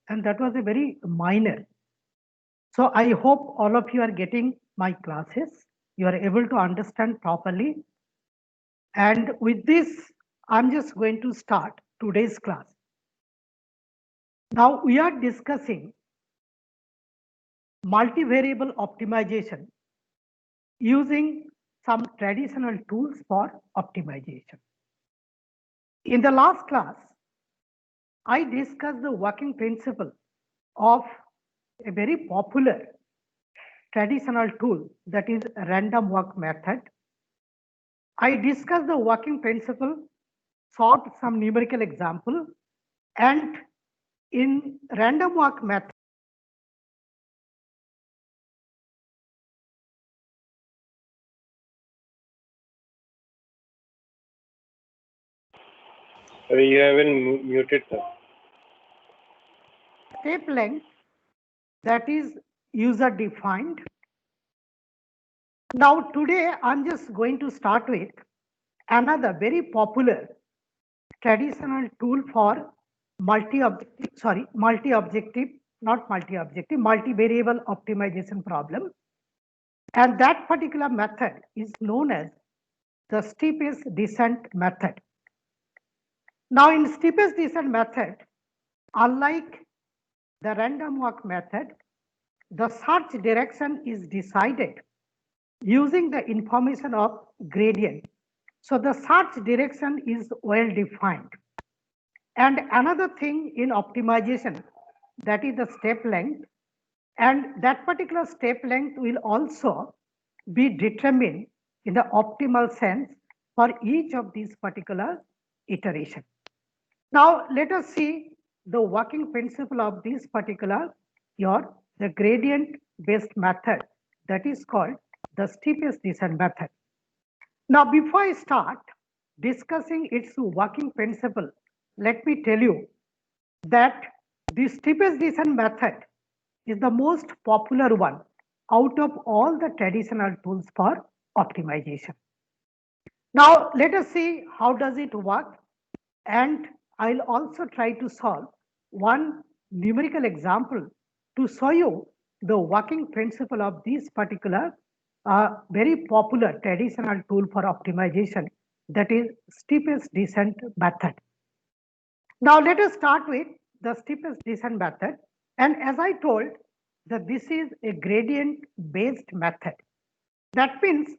and that was a very minor. So I hope all of you are getting my classes. You are able to understand properly. And with this, I'm just going to start today's class. Now we are discussing multivariable optimization using some traditional tools for optimization. In the last class, I discussed the working principle of a very popular traditional tool, that is random walk method. I discussed the working principle, solved some numerical example, and in random walk method, You haven't muted, sir. step length that is user defined. Now today I'm just going to start with another very popular traditional tool for multi-objective, not multi-objective, multivariable optimization problem. And that particular method is known as the steepest descent method. Now in steepest descent method, unlike the random walk method, the search direction is decided using the information of gradient. So the search direction is well defined. And another thing in optimization, that is the step length, and that particular step length will also be determined in the optimal sense for each of these particular iteration. Now let us see the working principle of this particular the gradient based method, that is called the steepest descent method. Now before I start discussing its working principle, let me tell you that the steepest descent method is the most popular one out of all the traditional tools for optimization. Now let us see how does it work, and I'll also try to solve one numerical example to show you the working principle of this particular very popular traditional tool for optimization, that is steepest descent method. Now let us start with the steepest descent method, and as I told that this is a gradient based method. That means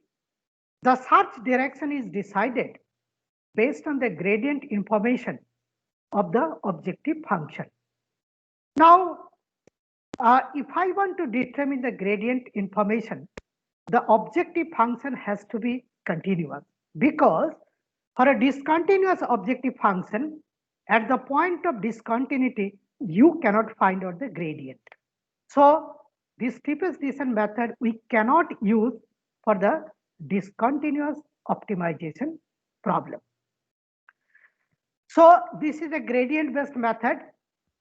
the search direction is decided based on the gradient information of the objective function. Now, if I want to determine the gradient information, the objective function has to be continuous, because for a discontinuous objective function, at the point of discontinuity, you cannot find out the gradient. So this steepest descent method we cannot use for the discontinuous optimization problem. So this is a gradient based method.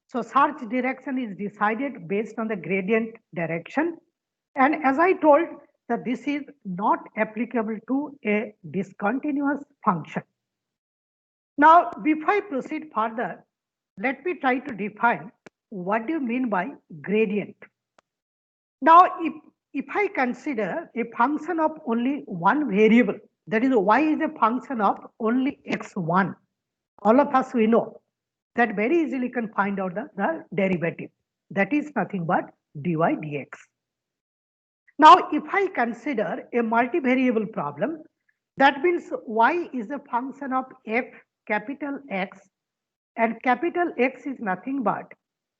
So search direction is decided based on the gradient direction. And as I told that this is not applicable to a discontinuous function. Now, before I proceed further, let me try to define what do you mean by gradient. Now, if I consider a function of only one variable, that is y is a function of only x1, all of us we know that very easily can find out the derivative. That is nothing but dy dx. Now, if I consider a multivariable problem, that means y is a function of f capital X, and capital X is nothing but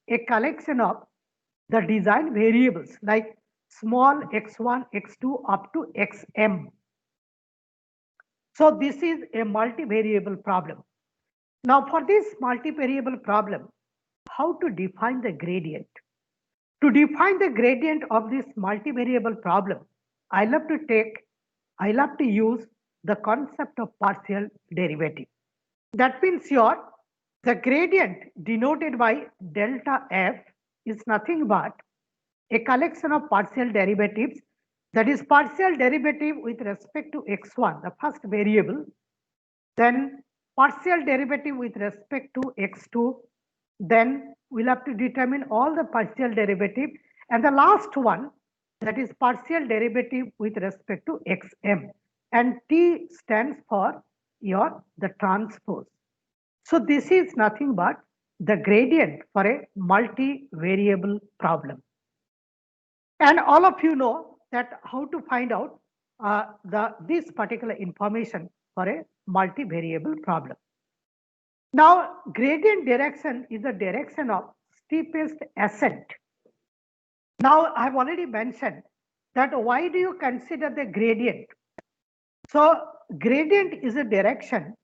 a collection of the design variables like small x1, x2 up to xm. So this is a multivariable problem. Now for this multivariable problem, how to define the gradient? To define the gradient of this multivariable problem, I'll have to use the concept of partial derivative. That means here the gradient denoted by delta f is nothing but a collection of partial derivatives, that is partial derivative with respect to x1, the first variable, then partial derivative with respect to x2, Then we'll have to determine all the partial derivative, and the last one, that is partial derivative with respect to xm, and T stands for the transpose. So this is nothing but the gradient for a multivariable problem. And all of you know that how to find out this particular information for a multivariable problem. Now, gradient direction is the direction of steepest ascent. Now, I've already mentioned that why do you consider the gradient? So, gradient is a direction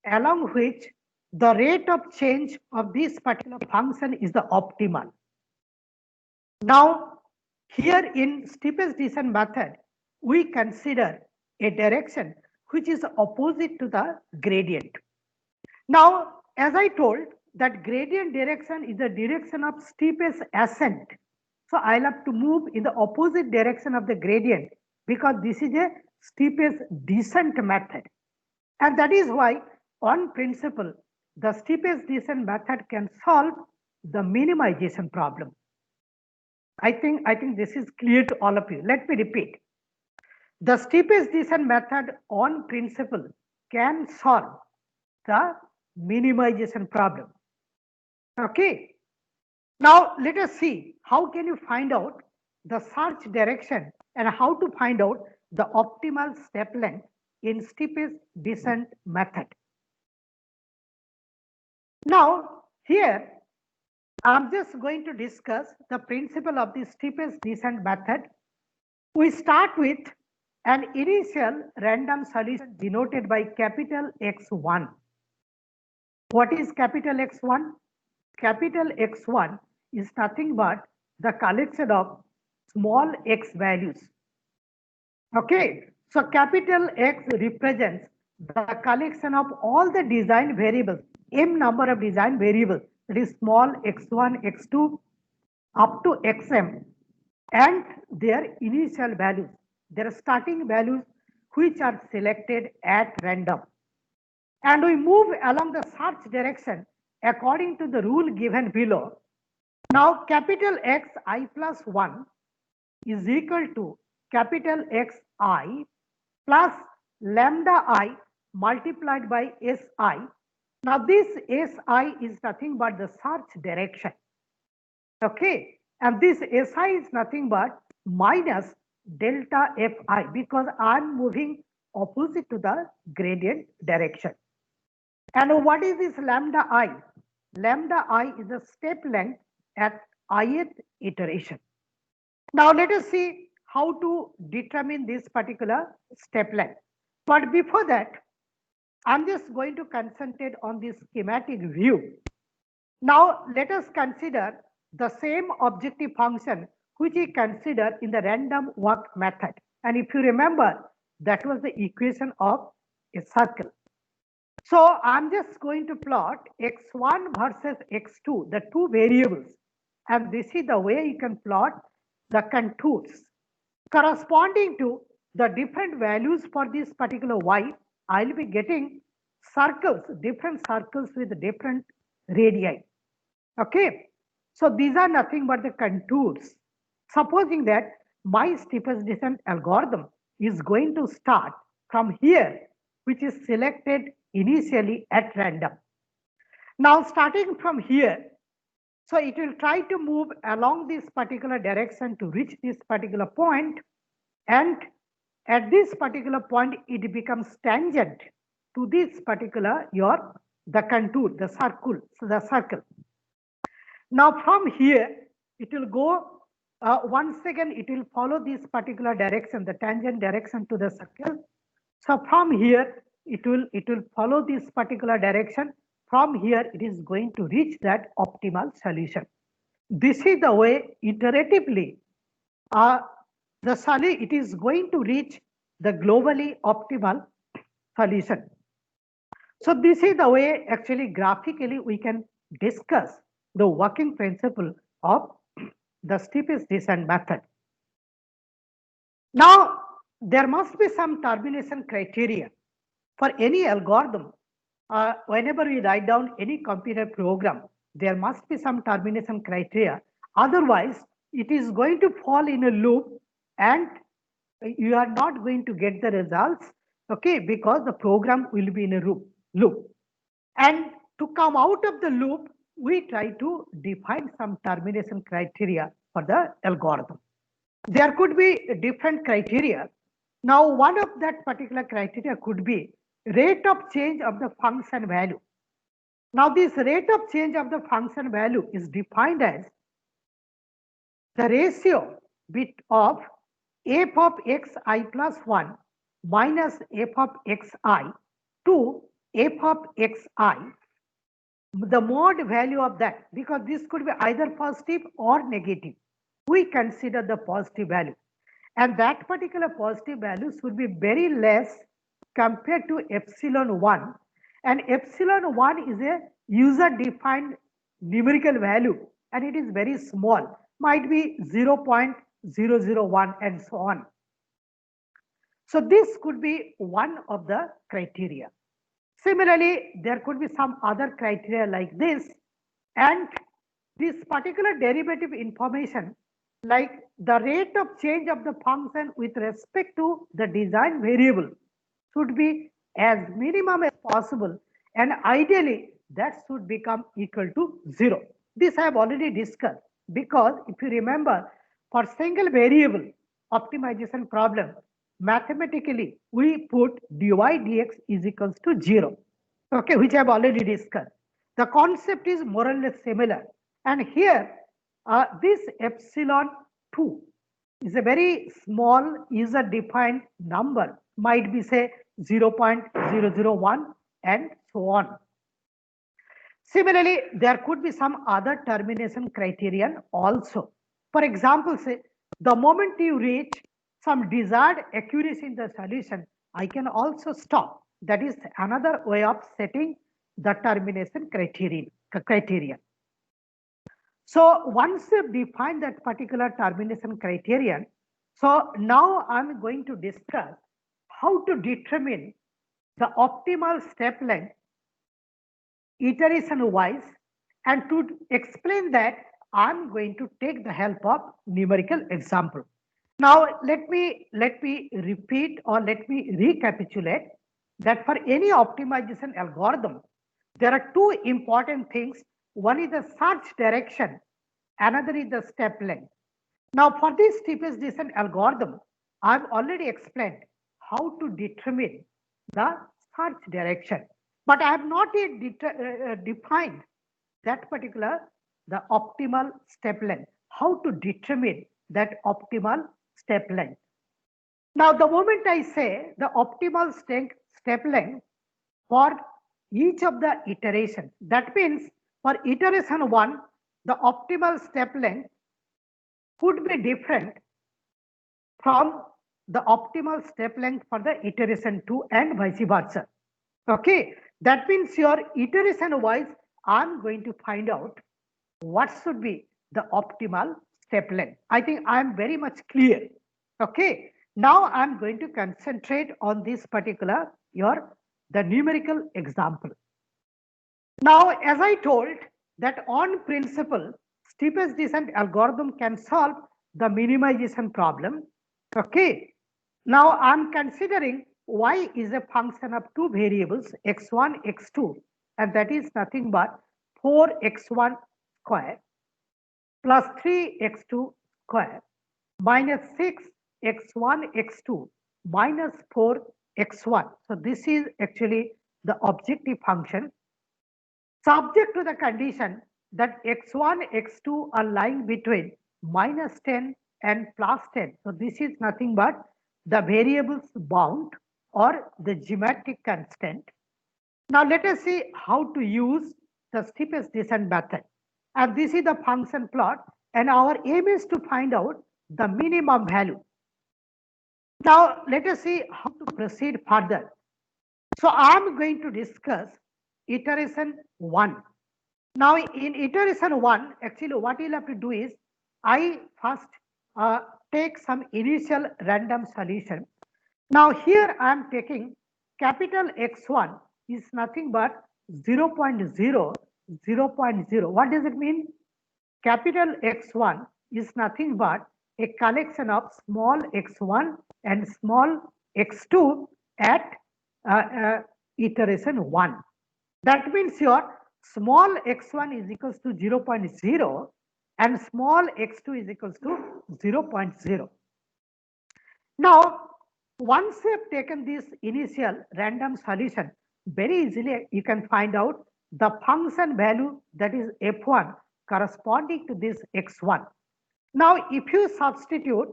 along which the rate of change of this particular function is the optimal. Now, here in steepest descent method, we consider a direction which is opposite to the gradient. Now, as I told, that gradient direction is the direction of steepest ascent. So I'll have to move in the opposite direction of the gradient because this is a steepest descent method. And that is why, on principle, the steepest descent method can solve the minimization problem. I think this is clear to all of you. Let me repeat. The steepest descent method on principle can solve the minimization problem. Okay. Now let us see how can you find out the search direction and how to find out the optimal step length in steepest descent method. Now here I'm just going to discuss the principle of the steepest descent method. We start with an initial random solution denoted by capital X1. What is capital X1? Capital X1 is nothing but the collection of small x values. Okay, so capital X represents the collection of all the design variables, m number of design variables, that is small x1, x2 up to xm, and their initial values, their starting values, which are selected at random. And we move along the search direction according to the rule given below. Now capital Xi plus 1 is equal to capital Xi plus lambda I multiplied by Si. Now this Si is nothing but the search direction. Okay, and this Si is nothing but minus delta Fi because I'm moving opposite to the gradient direction. And what is this lambda I? Lambda I is the step length at ith iteration. Now let us see how to determine this particular step length. But before that, I'm just going to concentrate on this schematic view. Now let us consider the same objective function which we considered in the random walk method. And if you remember, that was the equation of a circle. So I'm just going to plot x1 versus x2, the two variables. And this is the way you can plot the contours. Corresponding to the different values for this particular y, I'll be getting circles, different circles with different radii. Okay. So these are nothing but the contours. Supposing that my steepest descent algorithm is going to start from here, which is selected initially at random. Now starting from here, so it will try to move along this particular direction to reach this particular point, and at this particular point it becomes tangent to this particular the contour, the circle. So the circle. Now from here it will go once again, it will follow this particular direction, the tangent direction to the circle. So from here it will follow this particular direction. From here it is going to reach that optimal solution. This is the way iteratively it is going to reach the globally optimal solution. So this is the way actually graphically we can discuss the working principle of the steepest descent method. Now there must be some termination criteria for any algorithm. Whenever we write down any computer program, there must be some termination criteria. Otherwise, it is going to fall in a loop and you are not going to get the results, okay, because the program will be in a loop. And to come out of the loop, we try to define some termination criteria for the algorithm. There could be different criteria. Now, one of that particular criteria could be rate of change of the function value. Now, this rate of change of the function value is defined as the ratio bit of f of xi plus 1 minus f of xi to f of xi, the mod value of that, because this could be either positive or negative. We consider the positive value, and that particular positive value should be very less compared to epsilon 1, and epsilon 1 is a user defined numerical value and it is very small, might be 0.001 and so on. So this could be one of the criteria. Similarly, there could be some other criteria like this, and this particular derivative information, like the rate of change of the function with respect to the design variable, should be as minimum as possible, and ideally that should become equal to 0. This I have already discussed, because if you remember, for single variable optimization problem, mathematically we put dy dx is equals to 0, okay, which I have already discussed. The concept is more or less similar, and here this epsilon 2 is a very small user defined number, might be say 0.001 and so on. Similarly, there could be some other termination criterion also. For example, say the moment you reach some desired accuracy in the solution, I can also stop. That is another way of setting the termination criterion. So once you've defined that particular termination criterion, so now I'm going to discuss how to determine the optimal step length iteration wise, and to explain that I'm going to take the help of numerical example. Now let me repeat, or let me recapitulate that for any optimization algorithm, there are two important things. One is the search direction, another is the step length. Now for this steepest descent algorithm, I've already explained how to determine the search direction, but I have not yet defined that particular, the optimal step length, how to determine that optimal step length. Now the moment I say the optimal step length for each of the iterations, that means for iteration 1, the optimal step length could be different from the optimal step length for the iteration 2 and vice versa. Okay, that means your iteration wise, I'm going to find out what should be the optimal step length. I think I'm very much clear. Okay, now I'm going to concentrate on this particular the numerical example. Now, as I told that on principle, steepest descent algorithm can solve the minimization problem. Okay, now I'm considering y is a function of two variables x1, x2, and that is nothing but 4x1 square plus 3x2 square minus 6x1, x2 minus 4x1. So this is actually the objective function, subject to the condition that x1, x2 are lying between minus 10 and plus 10. So this is nothing but the variables bound or the geometric constant. Now let us see how to use the steepest descent method. And this is the function plot, and our aim is to find out the minimum value. Now let us see how to proceed further. So I am going to discuss iteration 1. Now in iteration 1, actually what you'll have to do is, I first take some initial random solution. Now here I am taking capital X1 is nothing but 0.001 0.0. What does it mean? Capital X1 is nothing but a collection of small x1 and small x2 at iteration 1. That means your small x1 is equals to 0.0 and small x2 is equals to 0.0. Now, once you have taken this initial random solution, very easily you can find out the function value, that is f1, corresponding to this x1. Now, if you substitute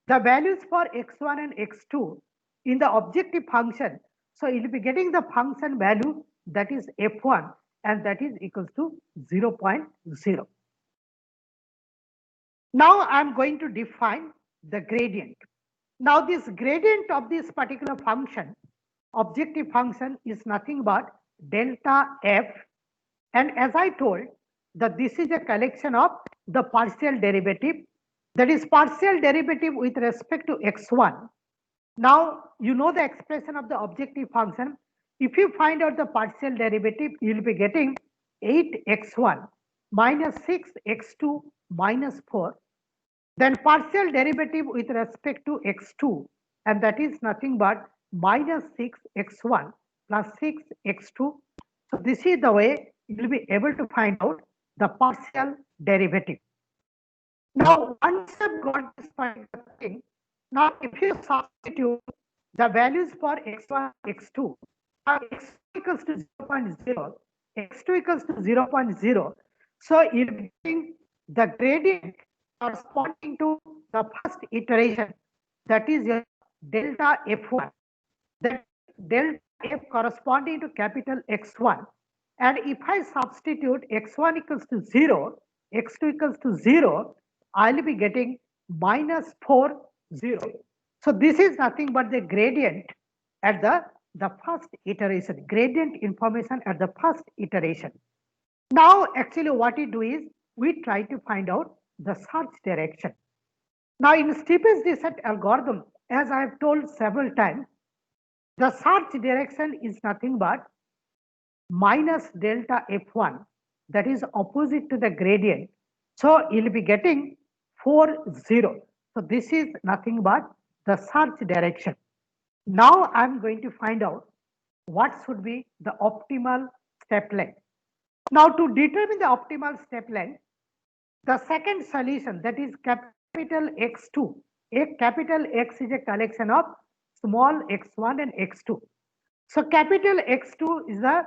the values for x1 and x2 in the objective function, so you'll be getting the function value, that is f1, and that is equals to 0.0. Now I'm going to define the gradient. Now this gradient of this particular function, objective function, is nothing but delta f, and as I told that this is a collection of the partial derivative, that is partial derivative with respect to x1. Now you know the expression of the objective function. If you find out the partial derivative, you will be getting 8x1 minus 6x2 minus 4. Then partial derivative with respect to x2, and that is nothing but minus 6x1 plus 6x2. So this is the way you will be able to find out the partial derivative. Now, once you've got this particular thing, now if you substitute the values for x1, x2, now x equals to 0.0, x2 equals to 0.0, so you'll be getting the gradient corresponding to the first iteration, that is your delta f1, that delta f corresponding to capital X1. And if I substitute x1 equals to 0, x2 equals to 0, I'll be getting minus 4, 0. So this is nothing but the gradient at the first iteration, gradient information at the first iteration. Now, actually what we do is, we try to find out the search direction. Now, in steepest descent algorithm, as I have told several times, the search direction is nothing but minus delta f1, that is opposite to the gradient. So you'll be getting 4, 0. So this is nothing but the search direction. Now I'm going to find out what should be the optimal step length. Now to determine the optimal step length, the second solution, that is capital X2. A capital X is a collection of small x1 and x2. So capital X2 is the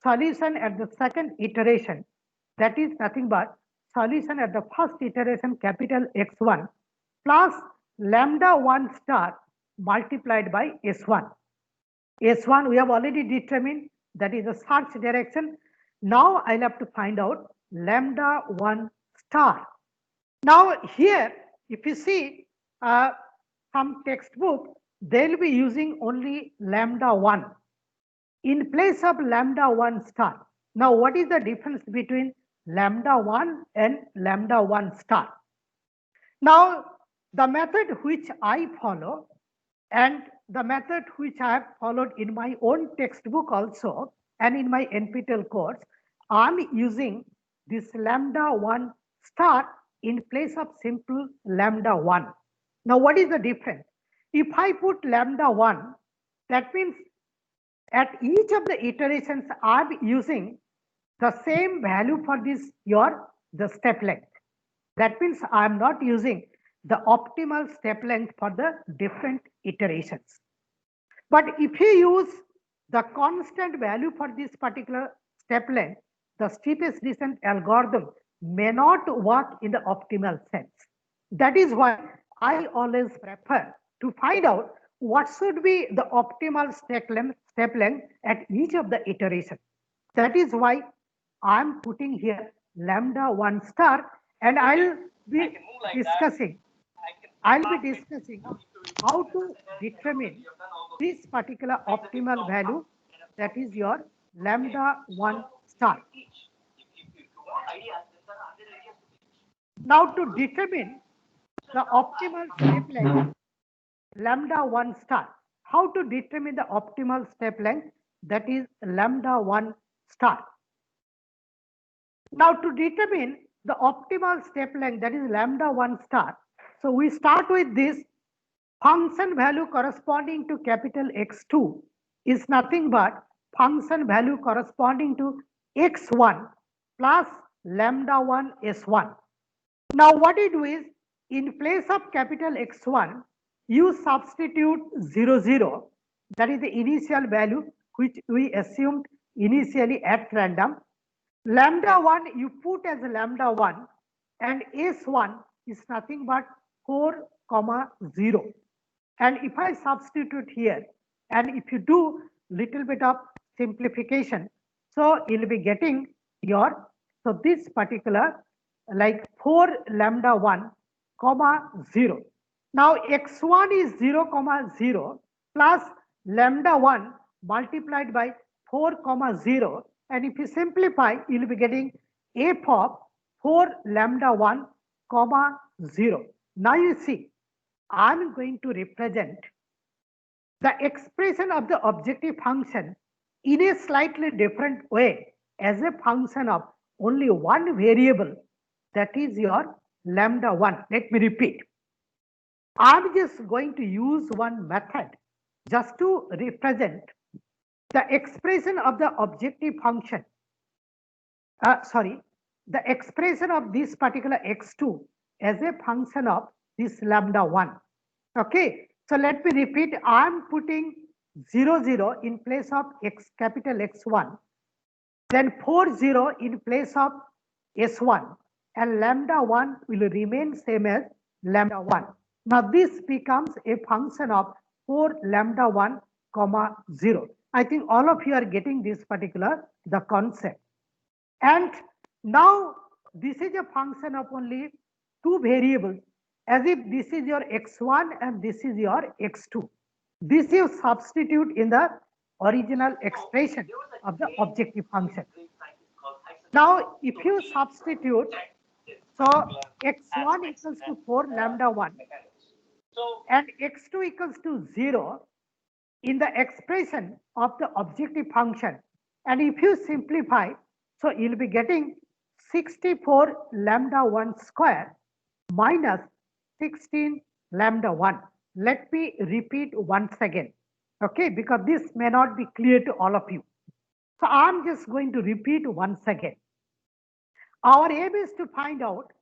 solution at the second iteration. That is nothing but solution at the first iteration, capital X1 plus lambda 1 star multiplied by S1. S1 we have already determined, that is the search direction. Now I'll have to find out lambda 1 star. Now here, if you see some textbook, they'll be using only lambda 1 in place of lambda 1 star. Now what is the difference between lambda 1 and lambda 1 star? Now the method which I follow and the method which I have followed in my own textbook also and in my NPTEL course, I'm using this lambda 1 star in place of simple lambda 1. Now what is the difference? If I put lambda 1, that means at each of the iterations I'm using the same value for this the step length. That means I'm not using the optimal step length for the different iterations. But if you use the constant value for this particular step length, the steepest descent algorithm may not work in the optimal sense. That is why I always prefer to find out what should be the optimal step length at each of the iterations. That is why I'm putting here lambda 1 star, and I'll be discussing how to determine this particular optimal value, that is your lambda 1 star. Now to determine the optimal step length, lambda 1 star. How to determine the optimal step length, that is lambda 1 star. Now to determine the optimal step length, that is lambda 1 star. So we start with this function value corresponding to capital X2 is nothing but function value corresponding to X1 plus lambda 1 S1. Now what we do is, in place of capital X1, you substitute 0, 0. That is the initial value which we assumed initially at random. Lambda 1 you put as lambda 1, and S1 is nothing but 4, 0. And if I substitute here, and if you do little bit of simplification, so you'll be getting your, so this particular like 4 lambda 1 comma 0. Now x1 is 0 comma 0 plus lambda 1 multiplied by 4 comma 0, and if you simplify you'll be getting f of 4 lambda 1 comma 0. Now you see, I'm going to represent the expression of the objective function in a slightly different way as a function of only one variable, that is your lambda 1. Let me repeat. I'm just going to use one method just to represent the expression of the objective function. The expression of this particular x2 as a function of this lambda 1. Okay, so let me repeat. I'm putting 0, 0 in place of capital X1, then 4, 0 in place of S1, and lambda 1 will remain same as lambda 1. Now this becomes a function of 4 lambda 1 comma 0. I think all of you are getting this particular the concept. And now this is a function of only two variables, as if this is your x1 and this is your x2. This you substitute in the original expression of the objective function. Now if you substitute, so x1 equals to 4 lambda 1 and x2 equals to 0 in the expression of the objective function, and if you simplify, so you'll be getting 64 lambda 1 square minus 16 lambda 1. Let me repeat once again, okay, because this may not be clear to all of you. So I'm just going to repeat once again. Our aim is to find out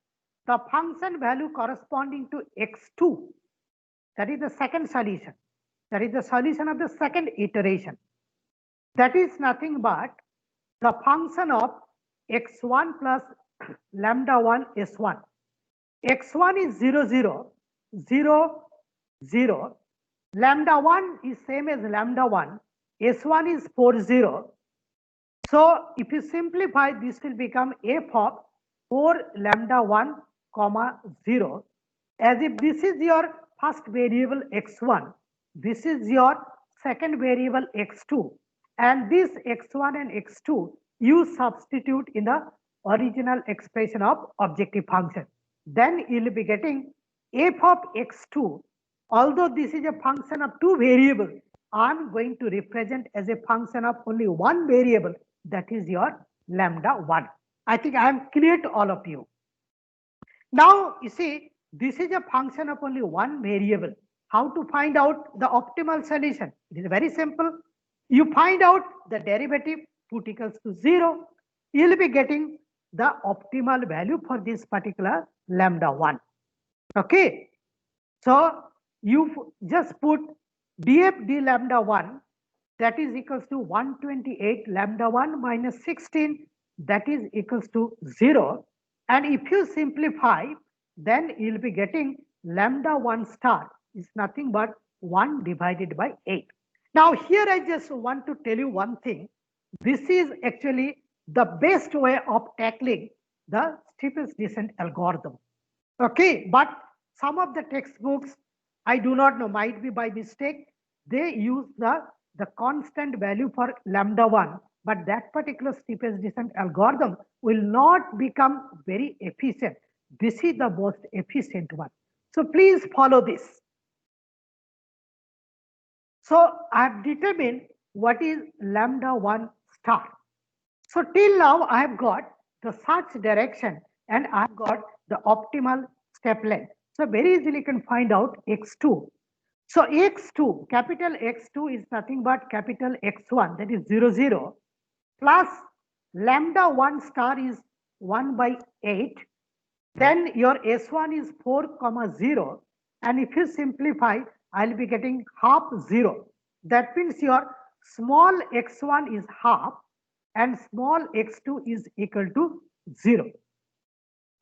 the function value corresponding to x2. That is the second solution. That is the solution of the second iteration. That is nothing but the function of x1 plus lambda 1 s1. x1 is 0, 0, 0, 0. Lambda 1 is same as lambda 1. s1 is 4, 0. So if you simplify, this will become f of 4 lambda 1 comma 0, as if this is your first variable x1, this is your second variable x2, and this x1 and x2 you substitute in the original expression of objective function. Then you will be getting f of x2. Although this is a function of two variables, I am going to represent as a function of only one variable, that is your lambda 1. I think I am clear to all of you. Now you see, this is a function of only one variable. How to find out the optimal solution? It is very simple. You find out the derivative, put equals to 0. You will be getting the optimal value for this particular lambda 1. Okay. So you just put df d lambda 1, that is equals to 128 lambda 1 minus 16, that is equals to 0. And if you simplify, then you'll be getting lambda 1 star is nothing but 1 divided by 8. Now here I just want to tell you one thing. This is actually the best way of tackling the steepest descent algorithm. Okay, but some of the textbooks, I do not know, might be by mistake, they use the constant value for lambda 1, but that particular steepest descent algorithm will not become very efficient. This is the most efficient one. So please follow this. So I have determined what is lambda 1 star. So till now I have got the search direction, and I've got the optimal step length. So very easily you can find out x2. So x2, capital X2 is nothing but capital X1, that is 0, 0, plus lambda 1 star is 1 by 8. Then your S1 is 4, comma 0. And if you simplify, I'll be getting half 0. That means your small x1 is half and small x2 is equal to 0.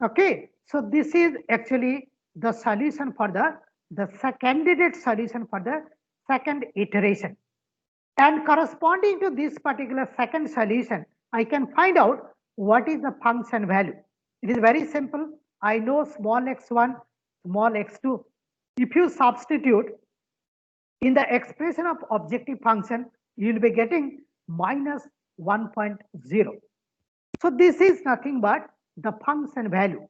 Okay, so this is actually the solution for the candidate solution for the second iteration. And corresponding to this particular second solution, I can find out what is the function value. It is very simple. I know small x1, small x2. If you substitute in the expression of objective function, you will be getting minus 1.0. So this is nothing but the function value.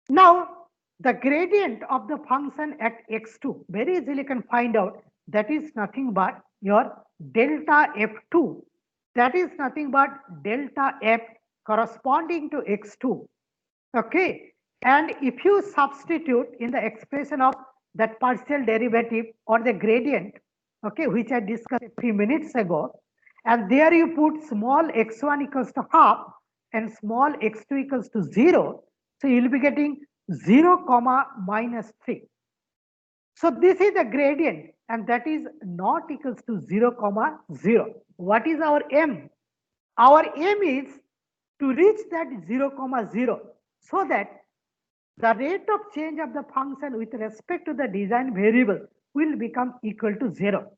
Now, the gradient of the function at x2, very easily can find out that is nothing but your delta f2. That is nothing but delta f corresponding to x2. Okay. And if you substitute in the expression of that partial derivative or the gradient, okay, which I discussed a few minutes ago, and there you put small x1 equals to half and small x2 equals to 0. So you'll be getting 0, comma minus 3. So this is the gradient and that is not equals to 0, comma 0. What is our aim? Our aim is to reach that 0, comma 0 so that the rate of change of the function with respect to the design variable will become equal to 0.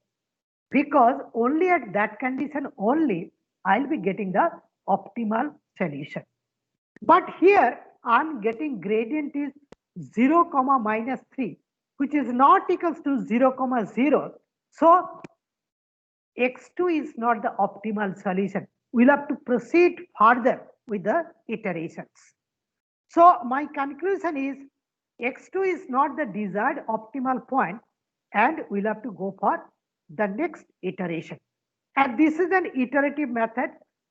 Because only at that condition only I'll be getting the optimal solution. But here I'm getting gradient is 0, comma minus 3, which is not equals to 0, comma 0. So x2 is not the optimal solution. We'll have to proceed further with the iterations. So my conclusion is x2 is not the desired optimal point and we'll have to go for the next iteration. And this is an iterative method.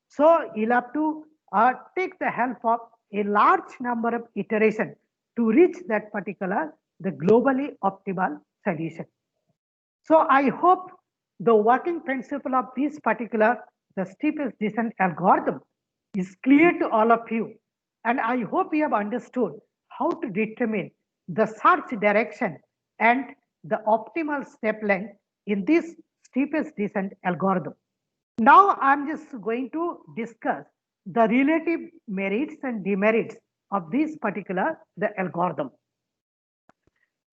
So you'll have to take the help of a large number of iterations to reach that particular, the globally optimal solution. So I hope the working principle of this particular, the steepest descent algorithm is clear to all of you. And I hope you have understood how to determine the search direction and the optimal step length in this steepest descent algorithm. Now I'm just going to discuss the relative merits and demerits of this particular the algorithm.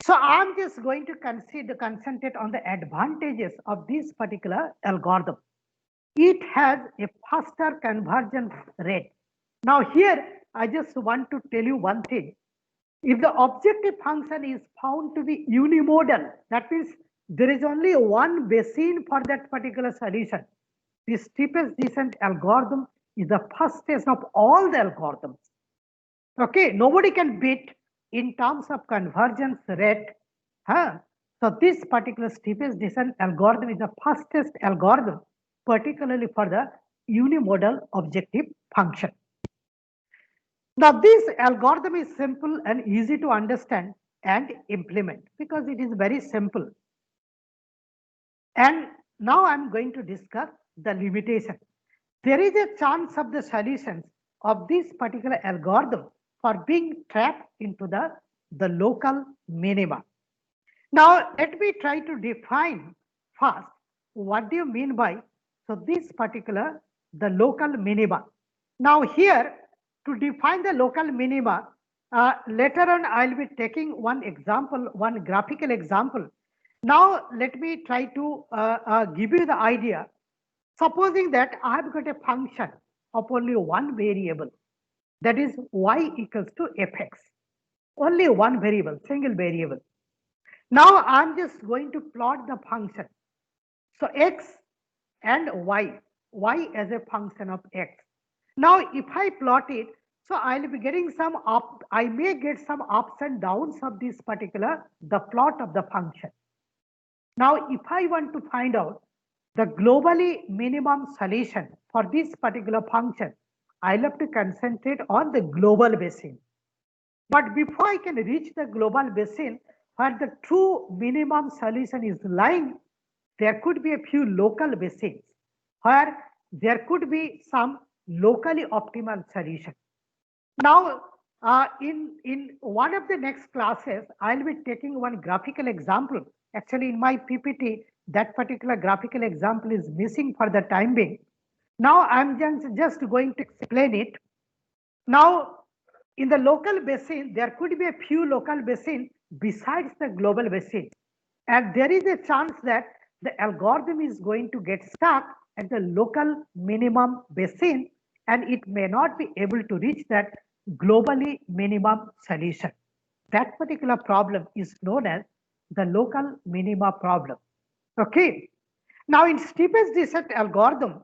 So I'm just going to concentrate on the advantages of this particular algorithm. It has a faster convergence rate. Now here, I just want to tell you one thing. If the objective function is found to be unimodal, that means there is only one basin for that particular solution. The steepest descent algorithm is the fastest of all the algorithms. Okay, nobody can beat in terms of convergence rate. Huh? So this particular steepest descent algorithm is the fastest algorithm, particularly for the unimodal objective function. Now this algorithm is simple and easy to understand and implement because it is very simple. And now I'm going to discuss the limitation. There is a chance of the solutions of this particular algorithm for being trapped into the local minima. Now, let me try to define first what do you mean by so this particular the local minima. Now here to define the local minima, later on I'll be taking one example, one graphical example. Now let me try to give you the idea. Supposing that I have got a function of only one variable, that is y equals to fx, only one variable, single variable. Now I'm just going to plot the function. So x and y as a function of x. Now if I plot it, so I'll be getting some up, I may get some ups and downs of this particular, the plot of the function. Now if I want to find out the globally minimum solution for this particular function, I'll have to concentrate on the global basin. But before I can reach the global basin where the true minimum solution is lying, there could be a few local basins where there could be some locally optimal solution. Now, in one of the next classes, I'll be taking one graphical example. Actually, in my PPT, that particular graphical example is missing for the time being. Now, I'm just going to explain it. Now, in the local basin, there could be a few local basins besides the global basin. And there is a chance that the algorithm is going to get stuck at the local minimum basin and it may not be able to reach that globally minimum solution. That particular problem is known as the local minima problem. Okay. Now in steepest descent algorithm,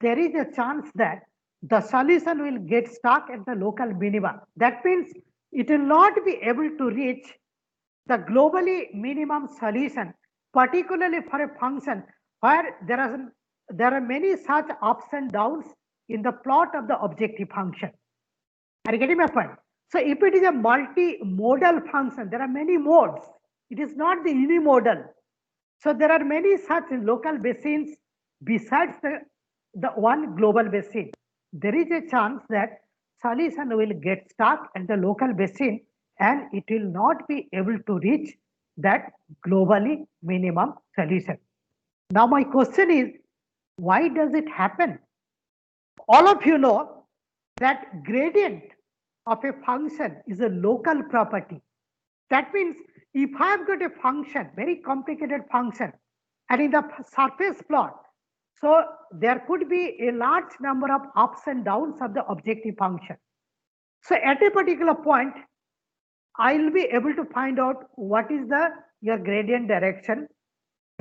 there is a chance that the solution will get stuck at the local minima. That means it will not be able to reach the globally minimum solution, particularly for a function where there are many such ups and downs in the plot of the objective function. Are you getting my point? So if it is a multimodal function, there are many modes. It is not the unimodal. So there are many such local basins besides the one global basin. There is a chance that solution will get stuck at the local basin and it will not be able to reach that globally minimum solution. Now my question is, why does it happen? All of you know that gradient of a function is a local property. That means if I have got a function, very complicated function, and in the surface plot, so there could be a large number of ups and downs of the objective function. So at a particular point, I will be able to find out what is your gradient direction.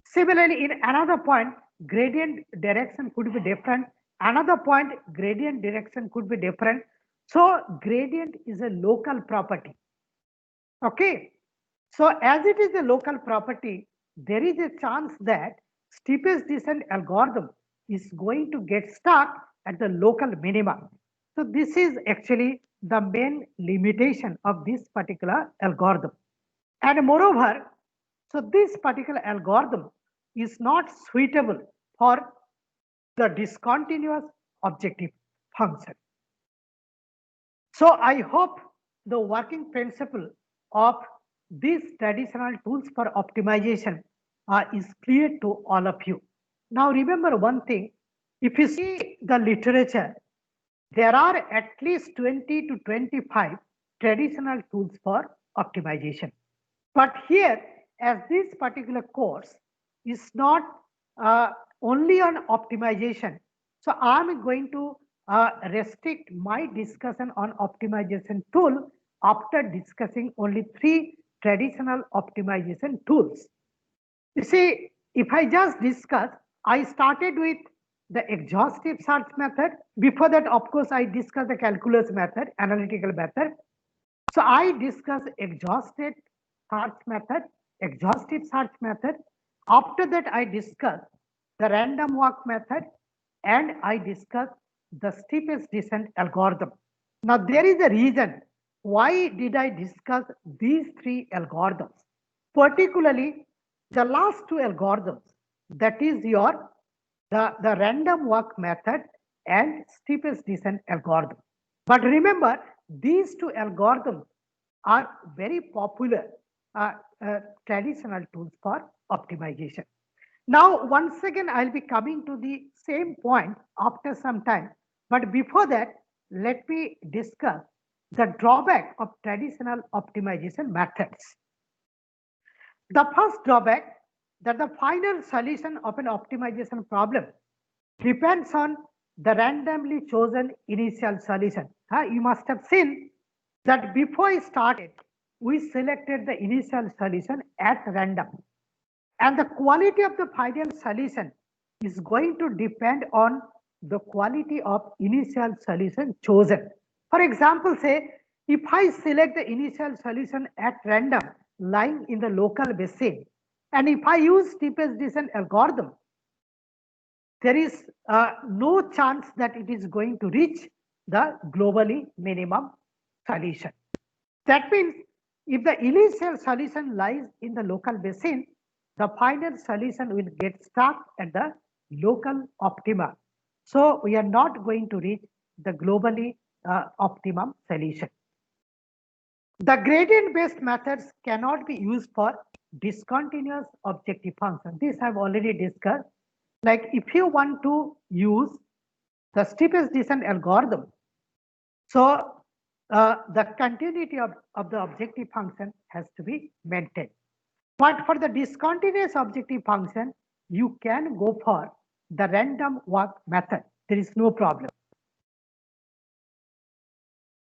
Similarly, in another point, gradient direction could be different. Another point, gradient direction could be different. So gradient is a local property. Okay. So as it is a local property, there is a chance that steepest descent algorithm is going to get stuck at the local minimum. So this is actually the main limitation of this particular algorithm. And moreover, so this particular algorithm is not suitable for the discontinuous objective function. So I hope the working principle of these traditional tools for optimization is clear to all of you. Now remember one thing, if you see the literature, there are at least 20 to 25 traditional tools for optimization. But here, as this particular course is not only on optimization, so I'm going to restrict my discussion on optimization tool after discussing only 3 traditional optimization tools. You see, if I just discuss, I started with the exhaustive search method. Before that, of course, I discussed the calculus method, analytical method. So I discussed exhaustive search method. After that, I discussed the random walk method and I discussed the steepest descent algorithm. Now, there is a reason why did I discuss these 3 algorithms, particularly the last 2 algorithms, that is the random walk method and steepest descent algorithm. But remember, these 2 algorithms are very popular traditional tools for optimization. Now, once again, I'll be coming to the same point after some time. But before that, let me discuss the drawback of traditional optimization methods. The first drawback, that the final solution of an optimization problem depends on the randomly chosen initial solution. You must have seen that before I started, we selected the initial solution at random. And the quality of the final solution is going to depend on the quality of initial solution chosen. For example, say, if I select the initial solution at random lying in the local basin, and if I use steepest descent algorithm, there is no chance that it is going to reach the globally minimum solution. That means if the initial solution lies in the local basin, the final solution will get stuck at the local optima. So we are not going to reach the globally optimum solution. The gradient-based methods cannot be used for discontinuous objective function. This I've already discussed. Like if you want to use the steepest descent algorithm, so the continuity of the objective function has to be maintained. But for the discontinuous objective function, you can go for the random walk method. There is no problem.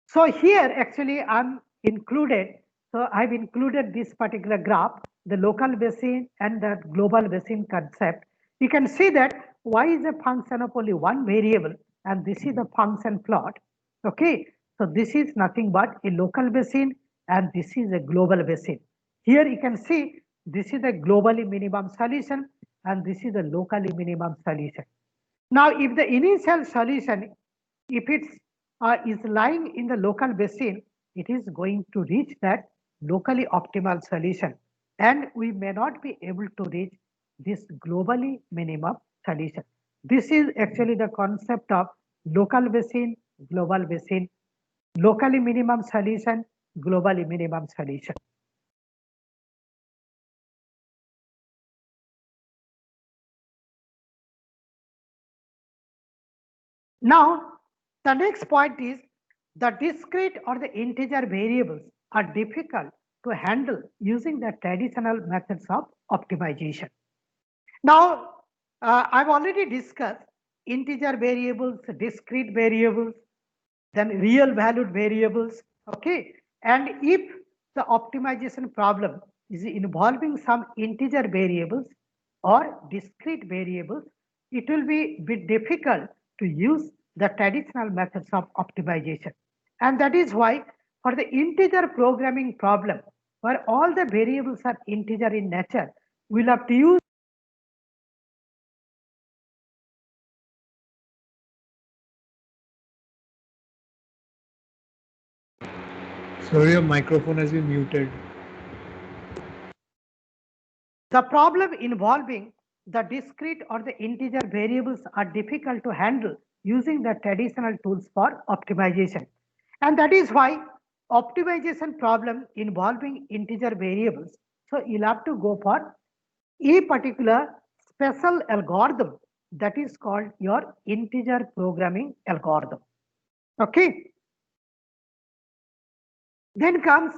So here actually I'm included. So I've included this particular graph, the local basin and the global basin concept. You can see that y is a function of only one variable and this is the function plot. Okay, so this is nothing but a local basin and this is a global basin. Here you can see this is a globally minimum solution and this is a locally minimum solution. Now if the initial solution, if it's is lying in the local basin, it is going to reach that locally optimal solution and we may not be able to reach this globally minimum solution. This is actually the concept of local basin, global basin, locally minimum solution, globally minimum solution. Now, the next point is the discrete or the integer variables are difficult to handle using the traditional methods of optimization. Now, I've already discussed integer variables, discrete variables, then real valued variables, okay? And if the optimization problem is involving some integer variables or discrete variables, it will be a bit difficult to use the traditional methods of optimization. And that is why for the integer programming problem, where all the variables are integer in nature, we'll have to use Sorry, your microphone has been muted. the problem involving the discrete or the integer variables are difficult to handle using the traditional tools for optimization. And that is why optimization problem involving integer variables. So you'll have to go for a particular special algorithm that is called your integer programming algorithm. Okay. Then comes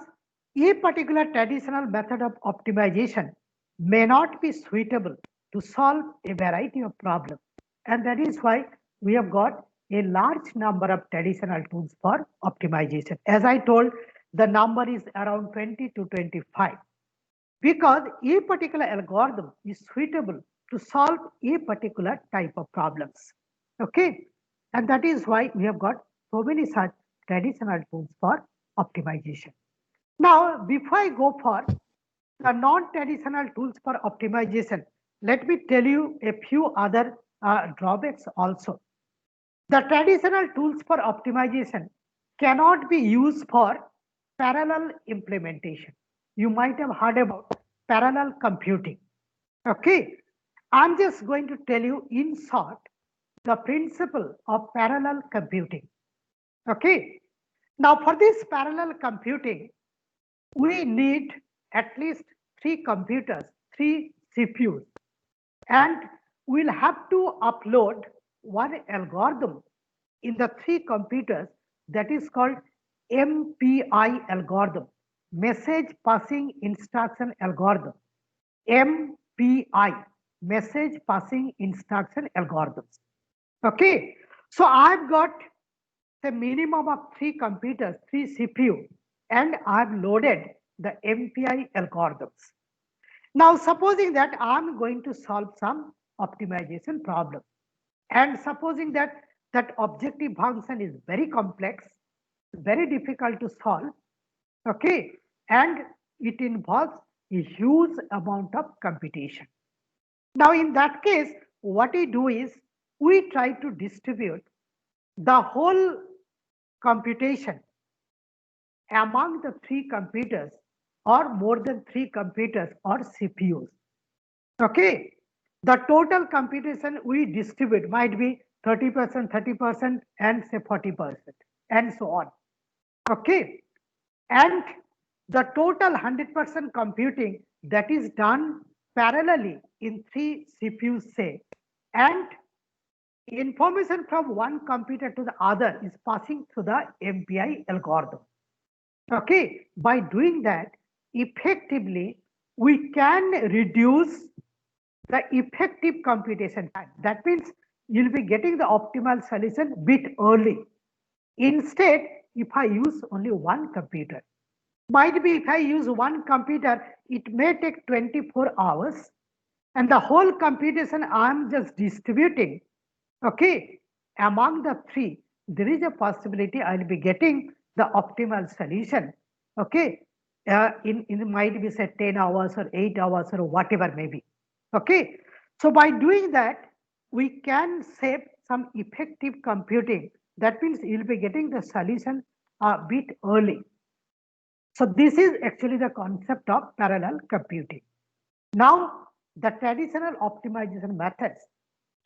a particular traditional method of optimization may not be suitable to solve a variety of problems. And that is why we have got a large number of traditional tools for optimization. As I told, the number is around 20 to 25 because a particular algorithm is suitable to solve a particular type of problems. Okay. And that is why we have got so many such traditional tools for optimization. Now, before I go for the non-traditional tools for optimization, let me tell you a few other drawbacks also. The traditional tools for optimization cannot be used for parallel implementation. You might have heard about parallel computing. Okay, I'm just going to tell you in short the principle of parallel computing. Okay, now for this parallel computing, we need at least 3 computers, 3 CPUs, and we'll have to upload one algorithm in the 3 computers that is called MPI algorithm, message passing instruction algorithm. MPI, message passing instruction algorithms. Okay, so I've got a minimum of 3 computers, 3 CPU, and I've loaded the MPI algorithms. Now, supposing that I'm going to solve some optimization problem, and supposing that that objective function is very complex, very difficult to solve, okay, and it involves a huge amount of computation. Now, in that case, what we do is we try to distribute the whole computation among the 3 computers or more than 3 computers or CPUs. Okay, the total computation we distribute might be 30%, 30%, and say 40%, and so on. Okay, and the total 100% computing that is done parallelly in 3 CPUs, say, and information from one computer to the other is passing through the MPI algorithm. Okay, by doing that, effectively, we can reduce the effective computation time. That means you'll be getting the optimal solution bit early. Instead, if I use only one computer, might be if I use one computer, it may take 24 hours, and the whole computation I'm just distributing, okay, among the 3, there is a possibility I'll be getting the optimal solution, okay, in might be say 10 hours or 8 hours or whatever may be, okay. So by doing that, we can save some effective computing. That means you'll be getting the solution a bit early. So this is actually the concept of parallel computing. Now, the traditional optimization methods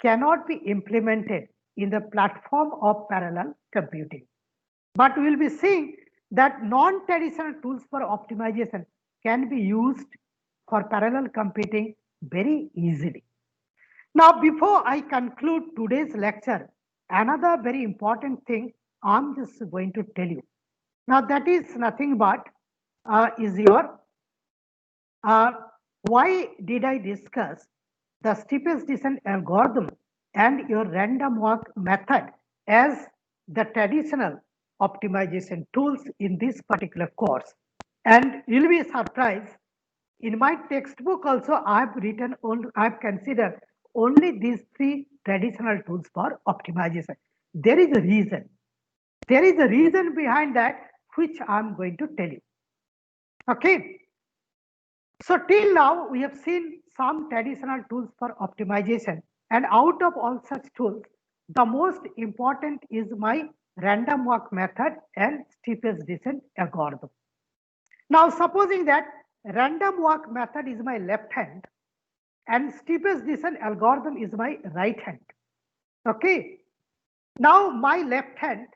cannot be implemented in the platform of parallel computing. But we will be seeing that non-traditional tools for optimization can be used for parallel computing very easily. Now, before I conclude today's lecture, another very important thing I'm just going to tell you. Now, that is nothing but is your why did I discuss the steepest descent algorithm and your random walk method as the traditional optimization tools in this particular course? And you'll be surprised. In my textbook also, I've written, I've considered only these 3 traditional tools for optimization. There is a reason. There is a reason behind that, which I'm going to tell you. Okay. So till now, we have seen some traditional tools for optimization, and out of all such tools, the most important is my random walk method and steepest descent algorithm. Now, supposing that random walk method is my left hand and steepest descent algorithm is my right hand. Okay. Now, my left hand,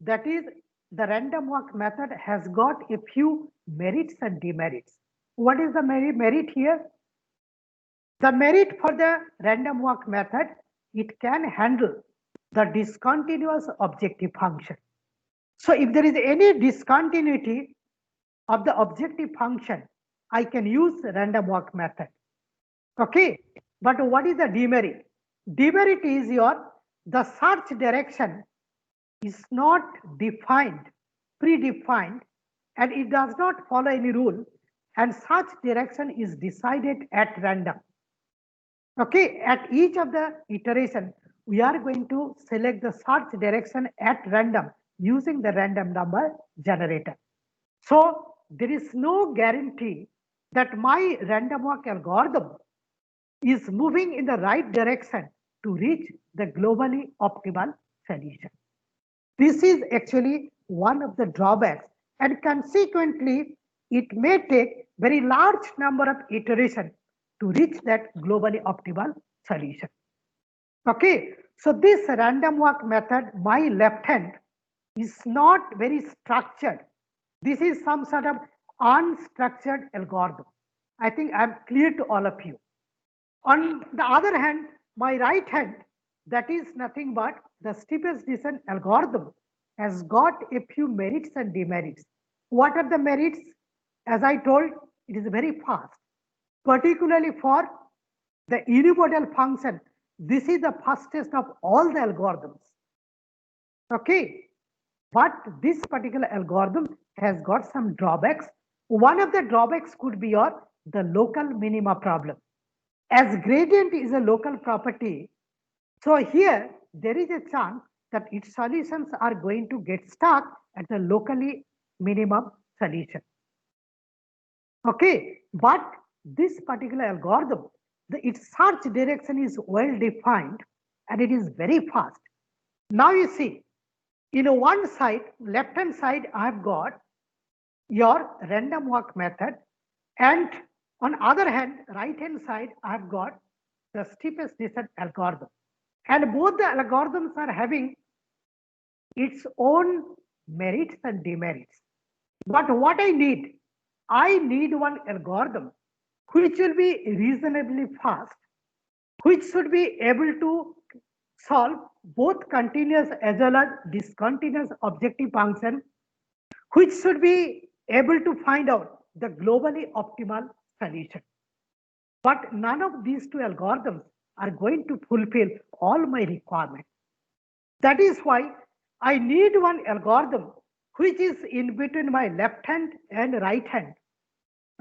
that is the random walk method, has got a few merits and demerits. What is the merit here? The merit for the random walk method, it can handle the discontinuous objective function. So if there is any discontinuity of the objective function, I can use random walk method. Okay, but what is the demerit? Demerit is the search direction is not defined, predefined, and it does not follow any rule, and such direction is decided at random. Okay, at each of the iteration, we are going to select the search direction at random using the random number generator. So there is no guarantee that my random walk algorithm is moving in the right direction to reach the globally optimal solution. This is actually one of the drawbacks, and consequently, it may take very large number of iterations to reach that globally optimal solution. Okay, so this random walk method, my left hand, is not very structured. This is some sort of unstructured algorithm. I think I'm clear to all of you. On the other hand, my right hand, that is nothing but the steepest descent algorithm, has got a few merits and demerits. What are the merits? As I told, it is very fast, particularly for the unimodal function. This is the fastest of all the algorithms. Okay, but this particular algorithm has got some drawbacks. One of the drawbacks could be the local minima problem. As gradient is a local property, so here there is a chance that its solutions are going to get stuck at the locally minimum solution. Okay, but this particular algorithm its search direction is well defined and it is very fast. Now you see, in one side, left hand side, I've got your random walk method, and on other hand, right hand side, I've got the steepest descent algorithm. And both the algorithms are having its own merits and demerits. But what I need one algorithm which will be reasonably fast, which should be able to solve both continuous as well as discontinuous objective function, which should be able to find out the globally optimal solution. But none of these two algorithms are going to fulfill all my requirements. That is why I need one algorithm which is in between my left hand and right hand.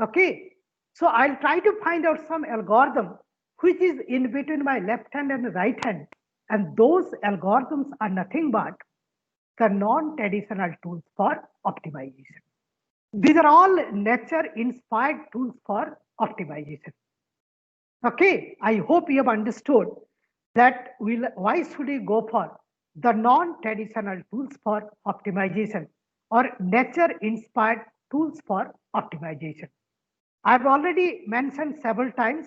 Okay, so I'll try to find out some algorithm which is in between my left hand and right hand, and those algorithms are nothing but the non-traditional tools for optimization. These are all nature-inspired tools for optimization. Okay, I hope you have understood that why should we go for the non-traditional tools for optimization or nature-inspired tools for optimization. I've already mentioned several times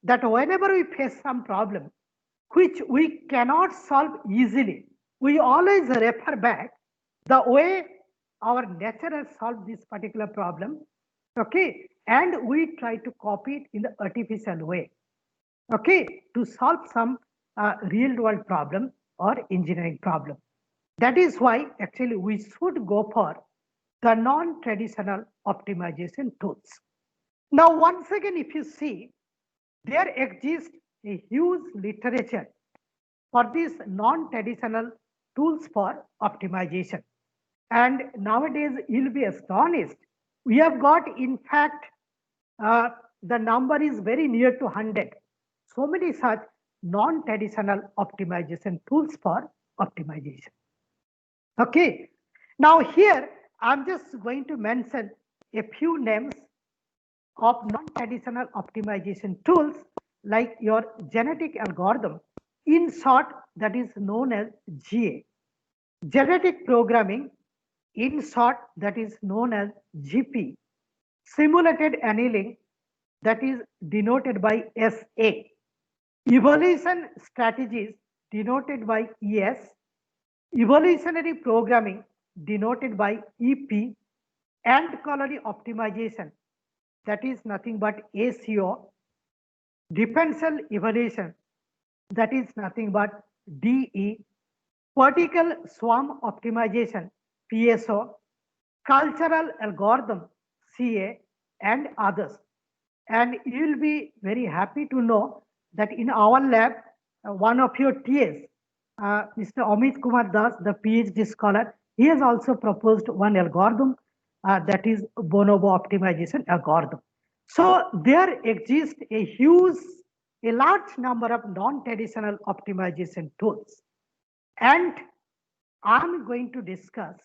that whenever we face some problem which we cannot solve easily, we always refer back the way our nature has solved this particular problem, okay, and we try to copy it in the artificial way, okay, to solve some real world problem or engineering problem. That is why actually we should go for the non-traditional optimization tools. Now, once again, if you see, there exists a huge literature for these non-traditional tools for optimization. And nowadays, you'll be astonished. We have got, in fact, the number is very near to 100. So many such non-traditional optimization tools for optimization. Okay. Now here, I'm just going to mention a few names of non-traditional optimization tools like your genetic algorithm, in short, that is known as GA. Genetic programming, in short, that is known as GP. Simulated annealing, that is denoted by SA. Evolution strategies, denoted by ES. Evolutionary programming, denoted by EP. And colony optimization, that is nothing but ACO. Differential evaluation, that is nothing but DE. Particle swarm optimization, PSO. Cultural algorithm, CA, and others. And you will be very happy to know that in our lab, one of your TAs, Mr. Amit Kumar Das, the PhD scholar, he has also proposed one algorithm, that is Bonobo optimization algorithm. So there exists a large number of non-traditional optimization tools. And I'm going to discuss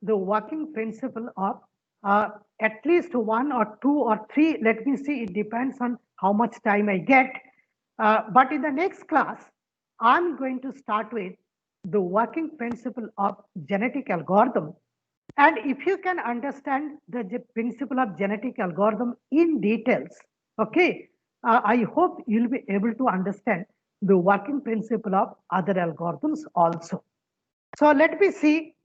the working principle of at least one or two or three. Let me see, it depends on how much time I get. But in the next class, I'm going to start with the working principle of genetic algorithm. And if you can understand the principle of genetic algorithm in details, okay, I hope you'll be able to understand the working principle of other algorithms also. So let me see,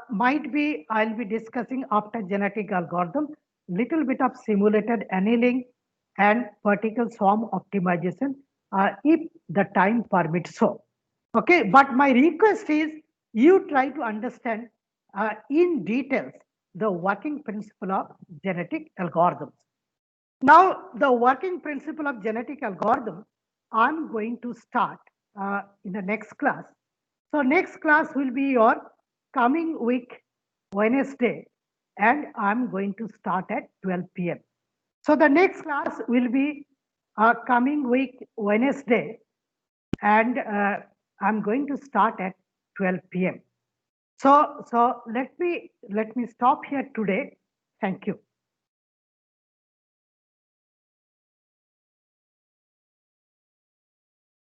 might be I'll be discussing after genetic algorithm, little bit of simulated annealing and particle swarm optimization, if the time permits so. Okay, but my request is you try to understand in details the working principle of genetic algorithms. Now, the working principle of genetic algorithm, I'm going to start in the next class. So next class will be your coming week, Wednesday, and I'm going to start at 12 p.m. So the next class will be coming week, Wednesday, and I'm going to start at 12 p.m. So let me stop here today. Thank you.